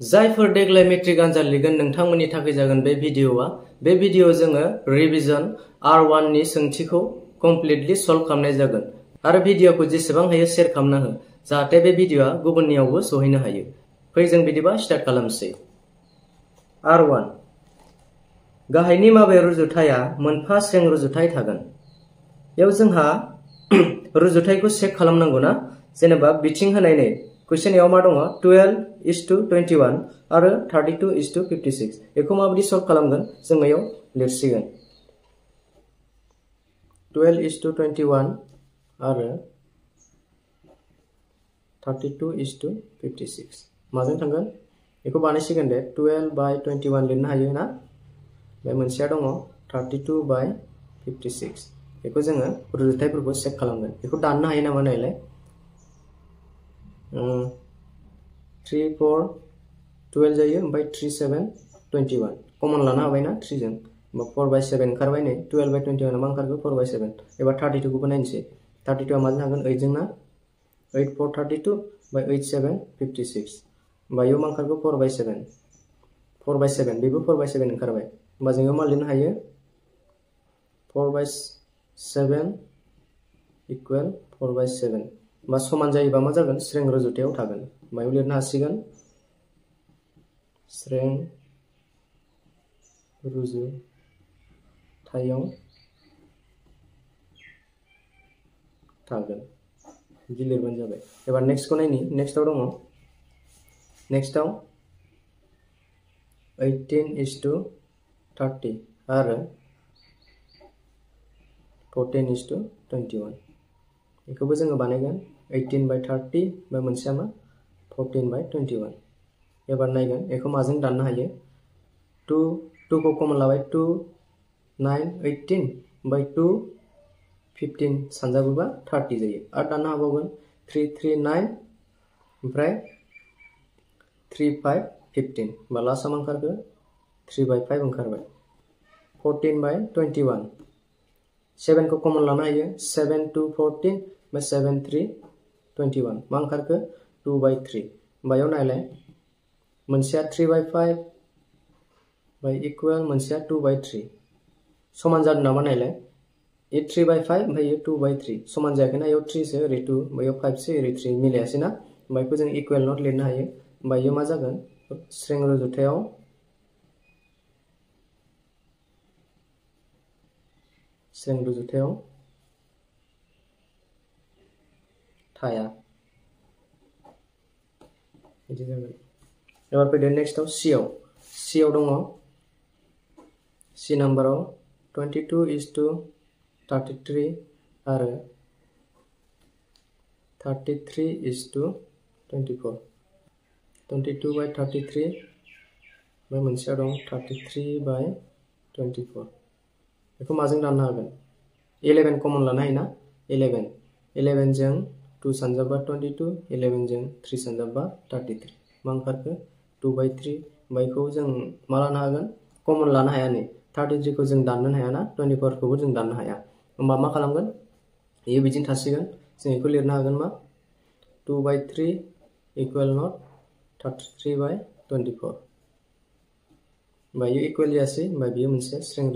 जायफोर देग्लाय मेट्रिक आनजाद लिरगोन नोंथांमोननि थाखाय जागोन बे भिडिअआ। बे भिडिअआव जोङो रिभिजन R1 नि सोंथिखौ कमप्लिटलि सल्व खालामनाय जागोन आरो भिडिअखौ जेसेबां हायो शेयार खालामना हो जाहाथे बे भिडिअआ गुबुननियावबो सहैनो हायो। फै जों बिदिबा स्टार्ट खालामसै। R1 गाहायनि माबे रुजुथाया मोनफा स्रें रुजुथाय थागोन। बेयाव जोंहा रुजुथायखौ चेक खालामनांगौ ना, जेनेबा बिथिं होनाय नै कुइसनाव मा दङ 12:21 आरो 32:56। बेखौ माबायदि सल्व खालामगोन जों बेयाव लिरसिगोन 12:21 आरो 32:56 माजों थांगोन बेखौ बानायसिगोन दे। 12/21 लिरनो हायो ना, बे मोनसेया दङ 32/56। बेखौ जोङो रुजुथायफोरखौ चेक खालामगोन। बेखौ दाननो हायो नामा नायलाय 3 4 12 जायो, ओमफ्राय 3 7 21 कमन लानो हाबाय ना 3 जों, 4/7 ओंखारबाय नै 12/21 मा ओंखारगौ 4/7। एबार 32 खौबो नायनोसै। 32 आ माजों थांगोन 8 जों ना, 8 4 32 by 8 7 56। बायो मा ओंखारगौ 4/7 बेबो 4/7 ओंखारबाय। होमबा जोङो मा लिरनो हायो 4/7 इकुवेल 4/7। होमबा समान जायोबा मा जागोन स्रें रुजुथायाव थागोन। मायाव लिरनो हासिगोन स्रें रुजुथायाव थागोन बिदि लिरबानो जाबाय। एबार नेक्स्टखौ नायनि। नेक्स्टआव दङ, नेक्स्टआव 18:30 आरो 14:21। बेखौबो जोङो बानायगोन 18/30 बा मोनसेया मा 14/21। एबार नायगोन बेखौ माजों दाननो हायो 2 खौ कमन लाबाय 2 9 18 by 2 15 सानजाबोबा 30 जायो। आरो दाननो हाबावगोन 3 3 9 ओमफ्राय 3 5 15। होमबा लास्टआव मा ओंखारखो 3/5 ओंखारबाय। 14/21 7 को कमन लानो हायो 7 2 14 by 7 3 21 मा ओंखारखो 2/3। होमबायाव नायलाय मोनसेया 3/5 by इकुवेल मोनसेया 2/3 समान जादों नामा नायलाय। ये 3/5 ओमफ्राय ये 2/3 समान जायाखैना, इयाव 3 सो ओरै 2 ओमफ्राय 5 सो ओरै 3 मिलायासै ना। होमबा बेखौ जों इकुवेल नट लिरनो हायो। होमबा इयो मा जागोन स्रें रुजुथायाव थाया बिदि जागोन। एबार फैदो नेक्स्टआव सिआव दङ सि नाम्बाराव 22:33 आरो 33:24। 22/33 ओमफ्राय मोनसेया दं 33/24। बेखौ माजों दाननो हागोन 11 कमन लानो हायोना 11 जों 2 सानजाबा 22, 11 जों 3 सानजाबा 33 मा ओंखारखो 2/3। बेखौ जों मा लानो हागोन कमन लानो हाया नै 33 खौ जों दाननो हायाना, 24 खौबो जों दाननो हाया। होमबा मा खालामगोन बेयो बिदिनो थासिगोन। जों बेखौ लिरनो हागोन मा 2/3 इकुवेल नट 33/24। होमबा इयो इकुवेल जायासै, होमबा बियो मोनसे स्रें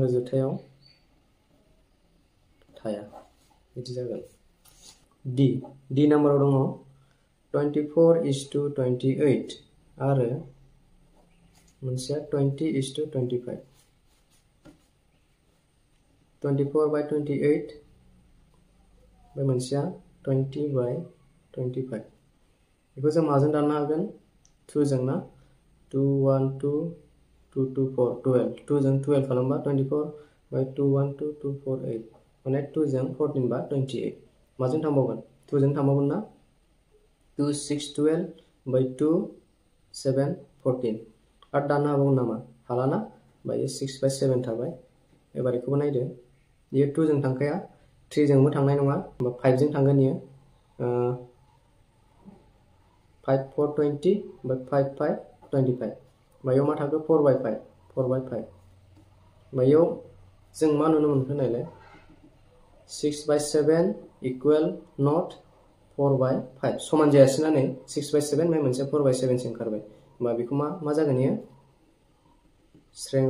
रुजुथायाव थाया बिदि जागोन। डि नाम्बाराव दङ 24:28 आरो मोनसेया 20:25। 24/28 ओमफ्राय मोनसेया 20/25। बेखौ जों माजों दाननो हागोन 2 जों ना 2 1 2 2 2 4 12 2 जों 12 खालामबा 24 by 2 1 2 2 4 8 माने 2 जों 14 बा 28। माजों थांबावगोन 2 जों थांबावगोन ना 2 6 12 by 2 7 14 आरो दाननो हाबावगोन नामा हालाना, होमबा 6/7 थाबाय। एबार बेखौबो नायदो बेयो 2 जों थांखाया 3 जोंबो थांनाय नङा, होमबा 5 जों थांगोन इयो 5 4 20 by 5 5 25। बायाव मा थाखो 4/5 बायाव जों मा नुनो मोनखो नायलाय 6/7 इक्वल नट 4/5 समान जायासैना नै 6/7 ओमफ्राय मोनसे 4/7 सो ओंखारबाय होमबा बेखौ मा जागोन इयो स्रें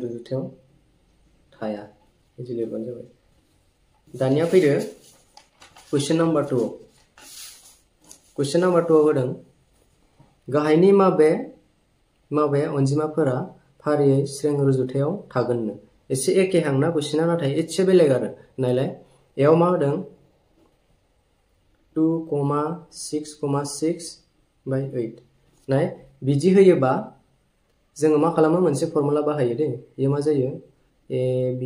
रुजुथायाव थाया बिदि लिरबानो जाबाय। दानिया फैदो क्वेश्चन नम्बर 2 क्वेश्चन नम्बर 2 होदों गाहायनि माबे अनजिमाफोरा फारियै स्रें रुजुथायाव थागोननो एसे एखे हांना क्वेश्चना नाथाय एसे बेलेग आरो नायलाय एयाव मा होदों 2,6,6/8 नाय बिदि होयोबा जोङो मा खालामो मोनसे फर्मुला बाहायो दे ये मा जायो a b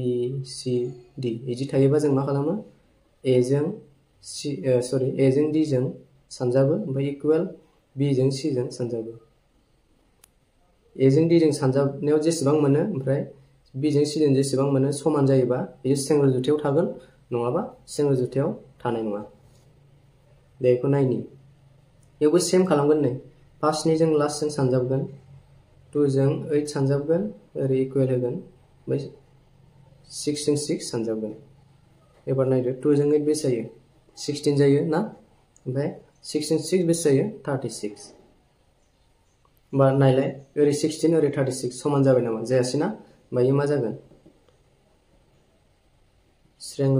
c d बिदि थायोबा जों मा खालामो a जों d जों सानजाबो ओमफ्राय इक्वल b जों c जों सानजाबो a जों d जों सानजाबनायाव जेसेबां मोनो ओमफ्राय b जों c जों जेसेबां मोनो समान जायोबा बेयो स्रें रुजुथायाव थागोन नङाबा स्रें रुजुथायाव थानाय नङा दे बेखौ नायनि बेयावबो सेम खालामगोन नै फार्स्टनि जों लास्ट जों सानजाबगोन 2 जों 8 सानजाबगोन ओरै इक्वल होगोन ओमफ्राय 6 जों 6 सानजाबगोन एबार नायदो 2 जों 8 बेसे जायो 16 जायो ना ओमफ्राय 6 जों 6 बेसे जायो 36 होमबा नायलाय ओरै 16 ओरै 36 समान जाबाय नामा जायासै ना होमबा इयो मा जागोन स्रें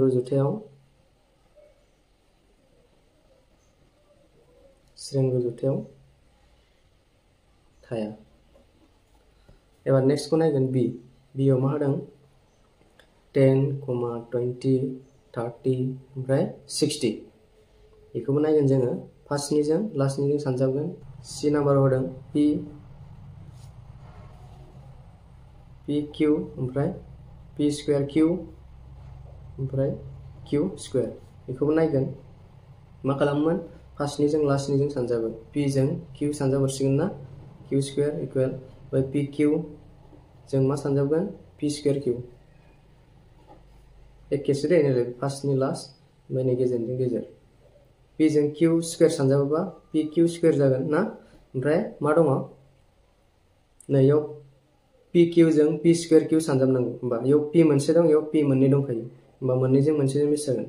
रुजुथायाव थाया। एबार नेक्स्ट को नायगोन बी आव मा होदों 10, 20, 30 ओमफ्राय 60 बेखौबो नायगोन जोङो फार्स्टनिजों लास्टनिजों सानजाबगोन सी नाम्बाराव होदों p q ओमफ्राय p स्क्वायर q ओमफ्राय q स्क्वायर बेखौबो नायगोन मा खालामोमोन फार्स्टनिजों लास्टनिजों सानजाबो p जों q सानजाबहरसिगोन ना q स्क्वायर इक्वल ओमफ्राय p q जों मा सानजाबगोन p स्क्वायर q एखेसो दे नै फार्स्टनि लास्ट ओमफ्राय नै गेजेरनि गेजेर p जों q स्क्वायर सानजाबोबा p q स्क्वायर जागोन ना ओमफ्राय मा दङ नै याव p q जों p स्क्वायर q सानजाबनांगौ होमबा याव p मोनसे दं याव p मोननै दंखायो होमबा मोननैजों मोनसेजों बेसे जागोन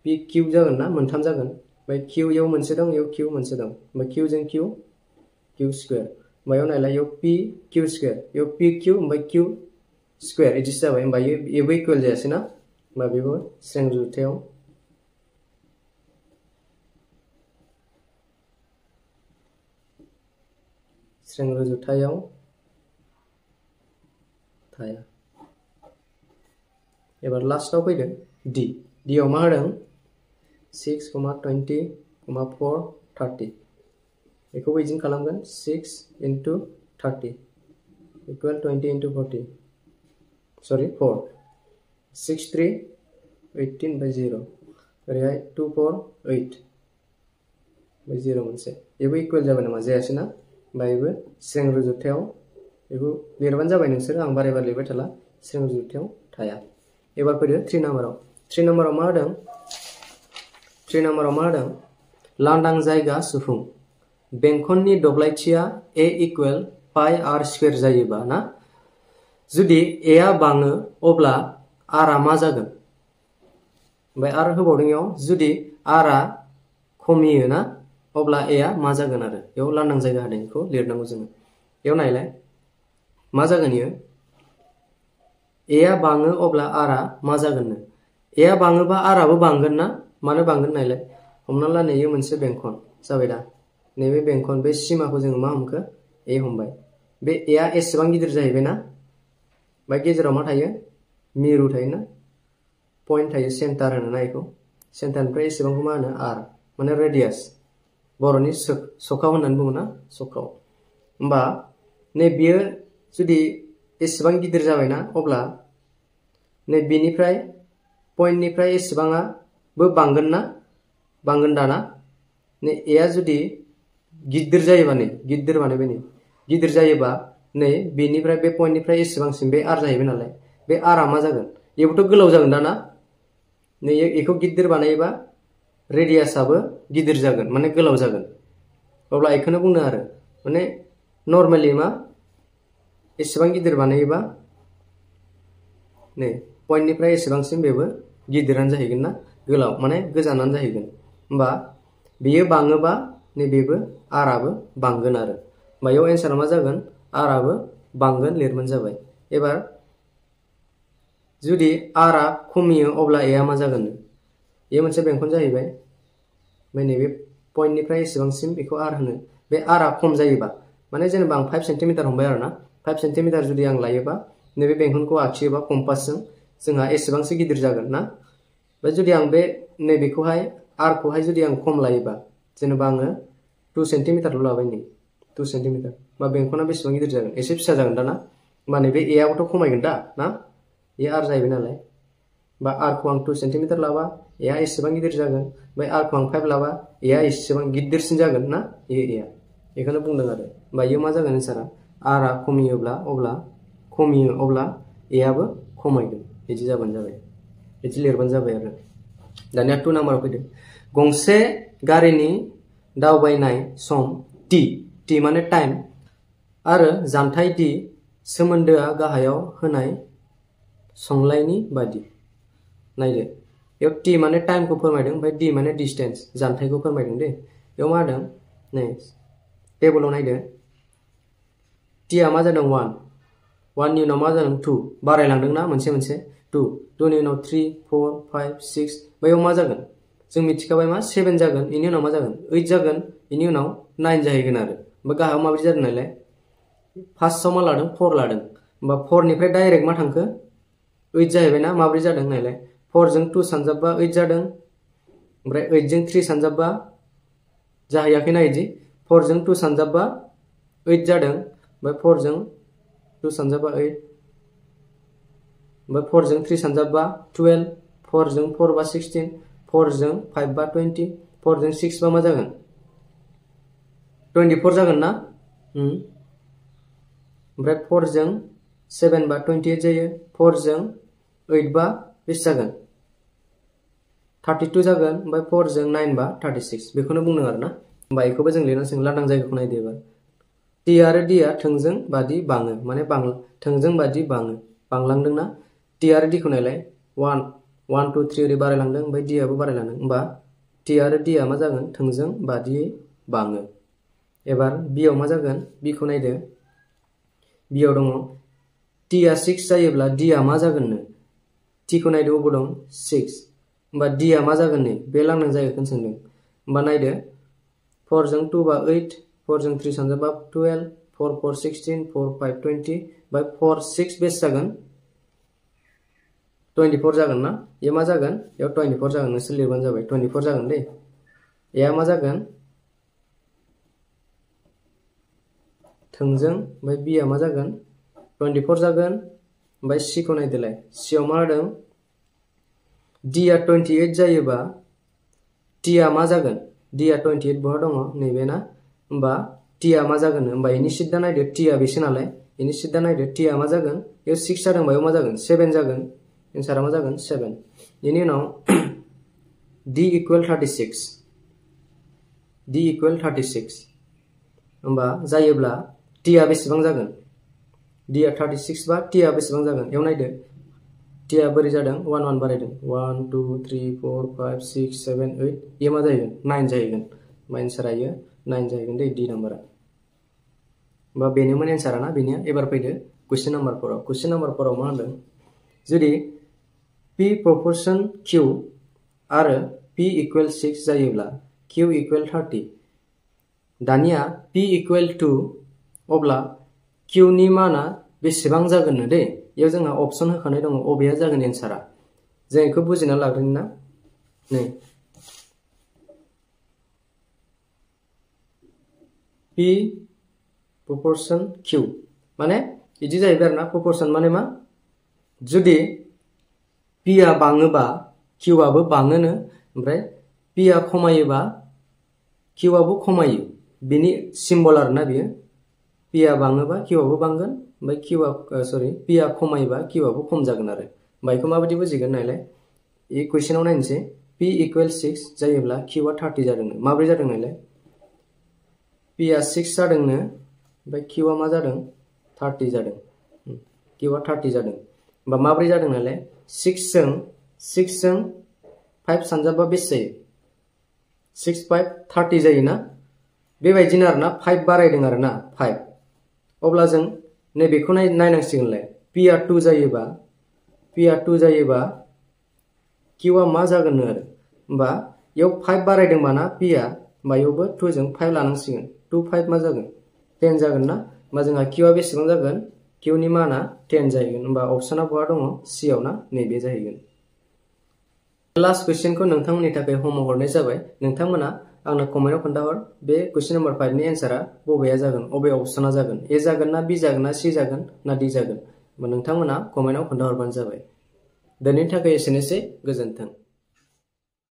p q जागोन ना मोनथाम जागोन ओमफ्राय q याव मोनसे दं याव q मोनसे दं होमबा q जों q स्क्वायर मायाव नायलाय याव p q स्क्वायर याव p q ओमफ्राय q स्क्वायर इदिसो जाबाय होमबा बेबो इक्वल जायासै ना होमबा बेबो स्रें रुजुथायाव थाया। एबार लास्टआव फैदो d आव मा होदों 6, 20, 4, 30 बेखौबो बिदिनो खालामगोन 6 into 30 इक्वल 20 into 40 4 6 3 18 by 0 ओरैहाय 2 4 8 by 0 मोनसे बेबो इक्वल जाबाय नामा जायासै ना होमबा बेबो स्रें रुजुथायाव बेखौ लिरबानो जाबाय नोंसोर आं बारे बारे लिरबाय थाला स्रें रुजुथायाव थाया। एबार फैदो 3 नाम्बाराव मा होदों 3 नाम्बाराव मा होदों लांदां जायगा सुफुं बेंखननि दब्लायथिया a equal pi r square जायोबा ना जुदि a आ बाङो अब्ला r आ मा जागोन ओमफ्राय आरो होबावदों याव जुदि r आ खमियो ना अब्ला a आ मा जागोन आरो याव लांदां जायगा होदों बेखौ लिरनांगौ जोङो याव नायलाय मा जागोन इयो a आ बाङो अब्ला r आ मा जागोननो a आ बाङोबा r आबो बांगोन ना मानो बांगोन नायलाय हमना ला नैयो मोनसे बेंखन जाबाय दा नैबे बेंखन बे सिमाखौ जोङो मा हमखो a हमबाय बे a आ एसेबां गिदिर जाहैबाय ना ओमफ्राय गेजेराव मा थायो मिरु थायो ना पॉइंट थायो सेन्टार होनो ना बेखौ सेन्टारनिफ्राय एसेबांखौ मा होनो r माने रेडियास बर'नि सखाव होननानै बुङो ना सखाव होमबा नै बियो जुदि एसेबां गिदिर जाबायना अब्ला नै बेनिफ्राय पॉइंटनिफ्राय एसेबाङाबो बांगोन ना बांगोन दाना नै a आ जुदि गिदिर जायोबा नै गिदिर माने बेनि गिदिर जायोबा नै बेनिफ्राय बे पॉइंटनिफ्राय एसेबांसिम बे r जाहैबाय नालाय बे r आ मा जागोन बेबोथ' गोलाव जागोन दाना नै बेखौ गिदिर बानायोबा रेडियासआबो गिदिर जागोन माने गोलाव जागोन अब्ला बेखौनो बुंदों आरो माने नर्मेलि मा एसेबां गिदिर बानायोबा नै पॉइंटनिफ्राय एसेबांसिम बेबो गिदिरानो जाहैगोन ना गोलाव माने गोजानानो जाहैगोन होमबा बेयो बाङोबा नै बेबो आरआबो बांगोन आरो बायाव एन्सारा मा जागोन आरआबो बांगोन लिरमोन जाबाय एबार जुदि आरआ खमियो अब्ला एआ मा जागोन ए मोनसे बेंखन जाहैबाय ओमफ्राय नैबे पॉइंटनिफ्राय एसेबांसिम बेखौ आर होनो बे आरआ खम जायोबा माने जेनेबा आं 5 सेन्टिमिटार हमबाय आरो ना 5 सेन्टिमिटार जुदि आं लायोबा नैबे बेंखनखौ आखियोबा कम्पासजों जोंहा एसेबांसो गिदिर जागोन ना ओमफ्राय जुदि आं बे नैबेखौहाय आरखौहाय जुदि आं खम लायोबा जेनेबा आङो 2 सेन्टिमिटारल' लाबाय नै 2 सेन्टिमिटार बा बेंखना बेसेबां गिदिर जागोन एसे फिसा जागोन दा ना होमबा नैबे ए आबोथ' खमायगोन दा ना ए आर जाहैबाय नालाय बा आरखौ आं 2 सेन्टिमिटार लाबा एआ एसेबां गिदिर जागोन ओमफ्राय आरखौ आं 5 लाबा एआ एसेबां गिदिरसिन जागोन ना एआ बेखौनो बुंदों आरो होमबा इयो मा जागोन एन्सारा आरआ खमियोब्ला अब्ला एआबो खमायगोन बिदि जाबानो जाबाय बिदि लिरबानो जाबाय आरो दानिया 2 नाम्बाराव फैदो गंसे गारिनि दावबायनाय सम टी माने टाइम आरो जानथाय डी सोमोन्दोआ गाहायाव होनाय संलायनि बादि नायदो बेयाव टी माने टाइमखौ फोरमायदों ओमफ्राय डी माने डिस्टेंस जानथायखौ फोरमायदों दे बेयाव मा होदों नै टेबोलाव नायदो टीआ मा जादों 1 नि उनाव मा जादों 2 बारायलांदोंना मोनसे 2 नि उनाव 3 4 5 6 बैयाव मा जागोन जों मिथिखाबाय मा 7 जागोन इनि उनाव मा जागोन 8 जागोन इनि उनाव 9 जाहैगोन आरो ओमफ्राय गाहायाव माबायदि जादों नालाय फार्स्टआव मा लादों 4 लादों होमबा 4 निफ्राय डाइरेक्ट मा थांखो 8 जाहैबाय ना माब्रै जादों नायलाय 4 जों 2 सानजाबबा 8 जादों ओमफ्राय 8 जों 3 सानजाबबा जाहैयाखैना इदि 4 जों 2 सानजाबबा 8 जादों ओमफ्राय 4 जों 2 सानजाबा 8 ओमफ्राय 4 जों 3 सानजाबा 12 4 जों 4 बा 16 4 जों 5 बा 20 4 जों 6 बा मा जागोन 24 जागोन ना ओमफ्राय 4 जों 7 बा 28 जायो 4 जों 8 बा बेसे जागोन 32 जागोन ओमफ्राय 4 जों 9 बा 36 बेखौनो बुंदों आरो ना होमबा बेखौबो जों लिरनांसिगोन लांदां जायगाखौ नायदो एबार टी आरो डी आ थोंजों बादि बाङो माने थोंजों बादि बांलांदोंना टी आरो डी खौ नायलाय 1 2 3 ओरै बारायलांदों ओमफ्राय डी आबो बारायलांदों होमबा टी आरो डी आ मा जागोन थोंजों बादियै बाङो एबार बी आव मा जागोन बी खौ नायदो बी आव दङ टी आ 6 जायोब्ला डी आ मा जागोननो टी खौ नायदो अबाव दं 6 होमबा डी आ मा जागोन नै बे लांदां जायगाखौ सोंदों होमबा नायदो 4 जों 2 बा 8 4 जों 3 सानजाबा 12 4 4 16 4 5 20 बाय 4 6 बेसे जागोन 24 जागोन ना ये मा जागोन याव 24 जागोन नोंसोर लिरबानो जाबाय 24 जागोन दे एआ मा जागोन थोंजों ओमफ्राय बी आ मा जागोन 24 जागोन ओमफ्राय सी खौ नायदोलाय सी आव मा होदों डी आ 28 जायोबा टी आ मा जागोन डी आ 28 बहा दङ नैबे ना होमबा टी आ मा जागोन होमबा इनि सिद्दा नायदो टी आ बेसे नालाय इनि सिद्दा नायदो टी आ मा जागोन इयाव 6 जादों बायाव मा जागोन 7 जागोन एन्सारा मा जागोन 7 इनि उनाव d इक्वल 36 होमबा जायोब्ला t आ बेसेबां जागोन d आ 36 बा t आ बेसेबां जागोन याव नायदो t आ बोरै जादों 1 1 बारायदों 1 2 3 4 5 6 7 8 ये मा जाहैगोन 9 जाहैगोन होमबा एन्सारा इयो 9 जाहैगोन दे d नाम्बारा होमबा बेनोमोन एन्सारा ना बेनिया एबार फैदो क्वेश्चन नाम्बार 4 आव क्वेश्चन नाम्बार 4 आव मा होनदों जुदि p प्रपोर्शन q आरो p इक्वल 6 जायोब्ला q इक्वल 30 दानिया p इक्वल 2 अब्ला q नि माना बेसेबां जागोन दे याव जोंहा ऑप्शन होखानाय दङ अबेया जागोन एन्सारा जों बेखौ बुजिना लाग्रोनि ना नै p proportion q माने इदि जाहैबाय आरोना proportion माने मा जुदि p आ बाङोबा q आबो बाङोनो ओमफ्राय p आ खमायोबा q आबो खमायो बेनि सिम्बल आरोना बियो p आ बाङोबा q आबो बांगोन ओमफ्राय p आ खमायोबा q आबो खम जागोन आरो बायखौ माबायदि बुजिगोन नायलाय ई क्वेश्चनाव नायनोसै p इक्वल 6 जायोब्ला q आ 30 जादोंनो माब्रै जादों नायलाय p आ 6 जादोंनो ओमफ्राय q आ मा जादों 30 जादों किउआ 30 जादों बा माब्रै जादों नालाय 6 जों 5 सानजाबा बेसे जायो 6 5 30 जायो ना बेबायदिनो आरोना 5 बारायदों आरोना 5 अब्ला जों नैबेखौ नायनांसिगोनलाय p आ 2 जायोबा किउआ मा जागोन आरो होमबा याव 5 बारायदों माना p आ मायावबो 2 जों 5 लानांसिगोन 2 5 मा जागोन 10 जागोन ना होमबा जोंहा किउआ बेसेबां जागोन किउनि माना 10 जाहैगोन होमबा अपसना बहा दङ c आव ना नैबे जाहैगोन लास्ट क्वेश्चनखौ नोंथांमोननि थाखाय होमवर्क हरनाय जाबाय नोंथांमोना आंनो कमेन्टआव खोन्थाहर बे क्वेश्चन नम्बर 5 नि एन्सारा बबेया जागोन अबे अपसना जागोन ए जागोन ना बी जागोन ना सी जागोन ना डी जागोन नोंथांमोना कमेन्टआव खोन्थाहरबानो जाबाय दिनैनि थाखाय एसेनोसै गोजोन्थों